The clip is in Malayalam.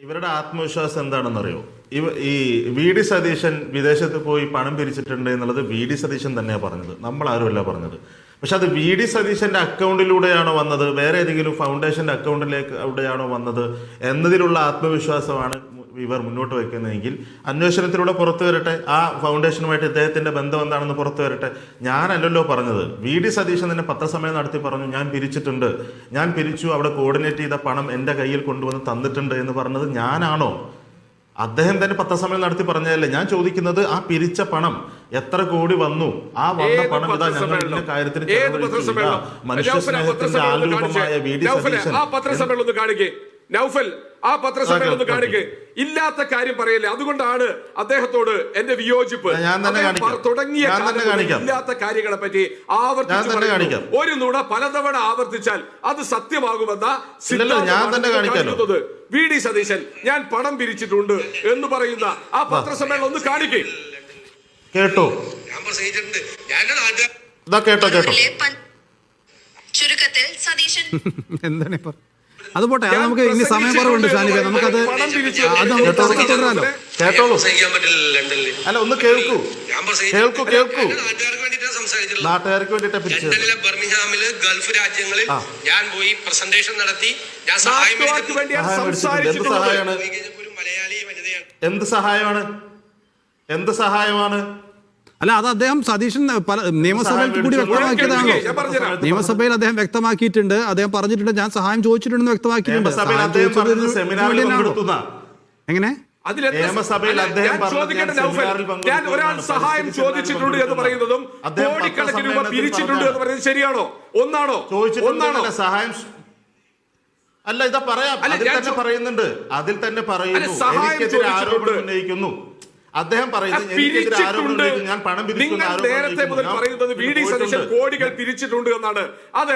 ഇവരുടെ ആത്മവിശ്വാസം എന്താണെന്നറിയോ? ഈ വി ഡി സതീശൻ വിദേശത്ത് പോയി പണം പിരിച്ചിട്ടുണ്ട് എന്നുള്ളത് വി ഡി സതീശൻ തന്നെയാണ് പറഞ്ഞത്, നമ്മളാരുമല്ല പറഞ്ഞത്. പക്ഷെ അത് വി ഡി സതീശന്റെ അക്കൗണ്ടിലൂടെയാണോ വന്നത്, വേറെ ഏതെങ്കിലും ഫൗണ്ടേഷന്റെ അക്കൗണ്ടിലൂടെയാണോ വന്നത് എന്നതിലുള്ള ആത്മവിശ്വാസമാണ് ഇവർ മുന്നോട്ട് വയ്ക്കുന്നതെങ്കിൽ അന്വേഷണത്തിലൂടെ പുറത്തു വരട്ടെ. ആ ഫൗണ്ടേഷനുമായിട്ട് ഇദ്ദേഹത്തിന്റെ ബന്ധം എന്താണെന്ന് പുറത്തു വരട്ടെ. ഞാനല്ലല്ലോ പറഞ്ഞത്. വി ഡി സതീശൻ തന്നെ പത്രസമ്മേളനം നടത്തി പറഞ്ഞു, ഞാൻ പിരിച്ചിട്ടുണ്ട്, ഞാൻ പിരിച്ചു, അവിടെ കോർഡിനേറ്റ് ചെയ്ത പണം എൻ്റെ കയ്യിൽ കൊണ്ടുവന്ന് തന്നിട്ടുണ്ട് എന്ന് പറഞ്ഞത് ഞാനാണോ? അദ്ദേഹം തന്നെ പത്രസമ്മേളനം നടത്തി പറഞ്ഞതല്ലേ. ഞാൻ ചോദിക്കുന്നത്, ആ പിരിച്ച പണം എത്ര കോടി വന്നു? ആ വന്ന പണം ഇതാ ഞങ്ങൾ ഇന്ന കാര്യത്തിന് മനുഷ്യ സ്നേഹത്തിന്റെ ആൾരൂപമായ വി ഡി സതീശൻ. നൗഫൽ, ആ പത്രസമ്മേളനം ഒന്ന് കാണിക്ക്. ഇല്ലാത്ത കാര്യം പറയല്ലേ. അതുകൊണ്ടാണ് അദ്ദേഹത്തോട് എന്റെ വിയോജിപ്പ്. തുടങ്ങിയ ഇല്ലാത്ത കാര്യങ്ങളെ പറ്റി ആവർത്തിച്ചു ഒരു നുണ പലതവണ ആവർത്തിച്ചാൽ അത് സത്യമാകുമെന്ന സിദ്ധാന്തം വി ഡി സതീശൻ ഞാൻ പണം പിരിച്ചിട്ടുണ്ട് എന്ന് പറയുന്ന ആ പത്രസമ്മേളനം ഒന്ന് കാണിക്കേ. കേട്ടോ കേട്ടോ കേട്ടോ ചുരുക്കത്തിൽ സതീശൻ എന്താണ് അത് പോട്ടെ, അത് നമുക്ക് ഇനി സമയം കുറവുണ്ട് ഷാനിബ, നമുക്കത് തുടരാലോ. കേട്ടോളൂ. അല്ല, ഒന്ന് കേൾക്കൂ കേൾക്കൂ. നാട്ടുകാർക്ക് വേണ്ടിയിട്ടാണ് പിരിച്ചത്. ബർമിംഗ്ഹാമില് ഗൾഫ് രാജ്യങ്ങളിൽ ഞാൻ പോയി പ്രസന്റേഷൻ നടത്തി. ഞാൻ എന്ത് സഹായമാണ്? അല്ല, അത് അദ്ദേഹം സതീശൻ നിയമസഭയിൽ കൂടി വ്യക്തമാക്കിയതാണല്ലോ. നിയമസഭയിൽ അദ്ദേഹം വ്യക്തമാക്കിയിട്ടുണ്ട്, അദ്ദേഹം പറഞ്ഞിട്ടുണ്ട് ഞാൻ സഹായം ചോദിച്ചിട്ടുണ്ടെന്ന് വ്യക്തമാക്കിയിട്ടുണ്ട്. എങ്ങനെ ഞാൻ ഒരാൾ സഹായം ചോദിച്ചിട്ടുണ്ട് എന്ന് പറയുന്നതും കോടിക്കണക്കിന് രൂപ പിരിച്ചിട്ടുണ്ട് എന്ന് പറയുന്നത് ശരിയാണോ? ഒന്നാണോ? സഹായം അല്ല, ഇതാ പറയാം. അതിൽ തന്നെ പറയുന്നു എനിക്കെതിരെ ആരോപണം ഉന്നയിക്കുന്നു. അദ്ദേഹം പറയുന്നത് ഞാൻ പണം നേരത്തെ മുതൽ പറയുന്നത് വി ഡി സതീശൻ കോടികൾ പിരിച്ചിട്ടുണ്ട് എന്നാണ്. അത്